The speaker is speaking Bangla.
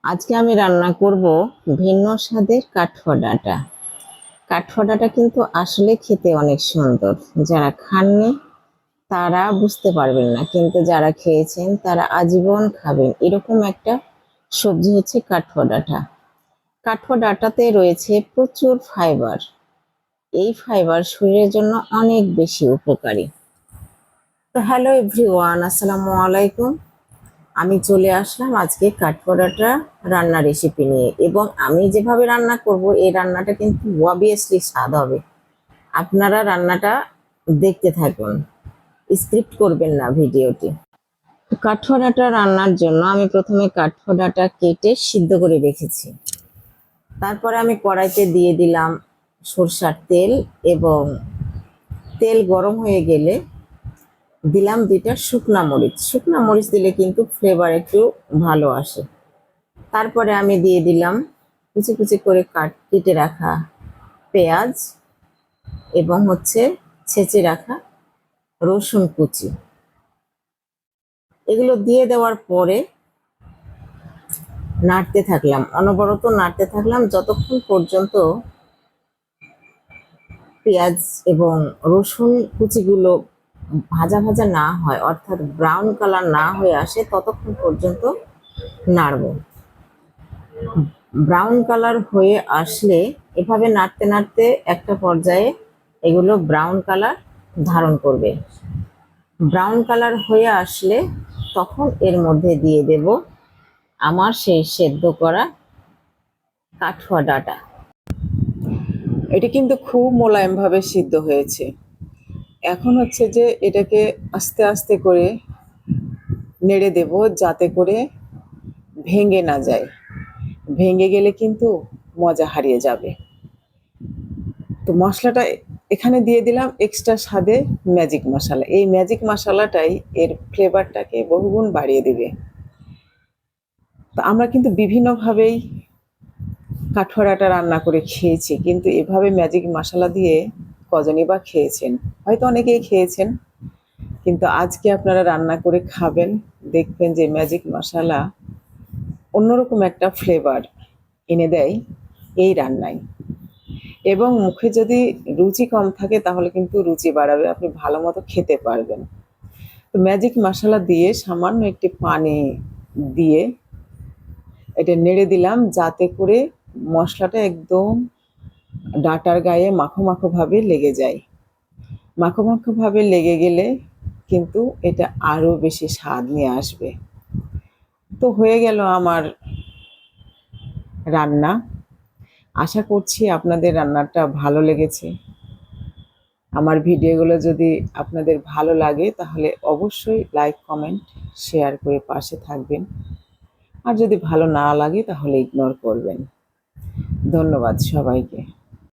আজকে আমি রান্না করব ভিন্ন স্বাদের কাঠুয়া ডাঁটা। কাঠুয়া ডাঁটা কিন্তু আসলে খেতে অনেক সুন্দর। যারা খাননি তারা বুঝতে পারবেন না, কিন্তু যারা খেয়েছেন তারা আজীবন খাবেন। এরকম একটা সবজি হচ্ছে কাঠুয়া ডাঁটা। কাঠুয়া ডাঁটাতে রয়েছে প্রচুর ফাইবার। এই ফাইবার শরীরের জন্য অনেক বেশি উপকারী। তো হ্যালো এভরিওয়ান, আসসালামু আলাইকুম। আমি চলে আসলাম আজকে কাঠফোড়াটা রান্নার রেসিপি নিয়ে, এবং আমি যেভাবে রান্না করব এই রান্নাটা কিন্তু অবভিয়াসলি স্বাদ হবে। আপনারা রান্নাটা দেখতে থাকুন, স্ক্রিপ্ট করবেন না ভিডিওটি। কাঠফোড়াটা রান্নার জন্য আমি প্রথমে কাঠফোড়াটা কেটে সিদ্ধ করে রেখেছি। তারপরে আমি কড়াইতে দিয়ে দিলাম সরষার তেল, এবং তেল গরম হয়ে গেলে দিলাম 2টা শুকনা মরিচ। শুকনা মরিচ দিলে কিন্তু ফ্লেভার একটু ভালো আসে। তারপরে আমি দিয়ে দিলাম কুচি কুচি করে কেটে রাখা পেঁয়াজ, এবং ছেঁচে রাখা রসুন কুচি। এগুলো দিয়ে দেওয়ার পরে নাড়তে থাকলাম, অনবরত নাড়তে থাকলাম যতক্ষণ পর্যন্ত পেঁয়াজ এবং রসুন কুচিগুলো ভাজা ভাজা না হয়, অর্থাৎ ব্রাউন কালার না হয়ে আসে, ততক্ষণ পর্যন্ত নাড়ব। ব্রাউন কালার হয়ে আসলে এভাবে নাড়তে নাড়তে একটা পর্যায়ে এগুলো ব্রাউন কালার ধারণ করবে। ব্রাউন কালার হয়ে আসলে তখন এর মধ্যে দিয়ে দেব আমার সেই সেদ্ধ করা কাঠুয়া ডাঁটা। এটা কিন্তু খুব মোলায়েমভাবে সিদ্ধ হয়েছে। এখন যে এটাকে আস্তে আস্তে করে নেড়ে দেব, যাতে করে ভেঙে না যায়। ভেঙে গেলে কিন্তু মজা হারিয়ে যাবে। তো মশলাটা এখানে দিয়ে দিলাম এক্সট্রা স্বাদে ম্যাজিক মশলা। এই ম্যাজিক মশলাটাই এর ফ্লেভারটাকে বহুগুণ বাড়িয়ে দেবে। তো আমরা কিন্তু বিভিন্নভাবেই কাঠুয়া ডাঁটা রান্না করে খেয়েছি, কিন্তু এভাবে ম্যাজিক মশলা দিয়ে কজনই বা খেয়েছেন? হয়তো অনেকেই খেয়েছেন, কিন্তু আজকে আপনারা রান্না করে খাবেন, দেখবেন যে ম্যাজিক মশলা অন্যরকম একটা ফ্লেভার এনে দেয় এই রান্নায়। এবং মুখে যদি রুচি কম থাকে তাহলে কিন্তু রুচি বাড়াবে, আপনি ভালো মতো খেতে পারবেন। তো ম্যাজিক মশলা দিয়ে সামান্য একটি পানি দিয়ে এটা নেড়ে দিলাম, যাতে করে মশলাটা একদম ডাঁটার গায়ে মাখো মাখো ভাবে লেগে যায়। মাখো মাখো ভাবে লেগে গেলে কিন্তু এটা আরো বেশি স্বাদ নিয়ে আসবে। তো হয়ে গেল আমার রান্না। আশা করছি আপনাদের রান্নাটা ভালো লেগেছে। আমার ভিডিওগুলো যদি আপনাদের ভালো লাগে তাহলে অবশ্যই লাইক, কমেন্ট, শেয়ার করে পাশে থাকবেন। আর যদি ভালো না লাগে তাহলে ইগনোর করবেন। ধন্যবাদ সবাইকে।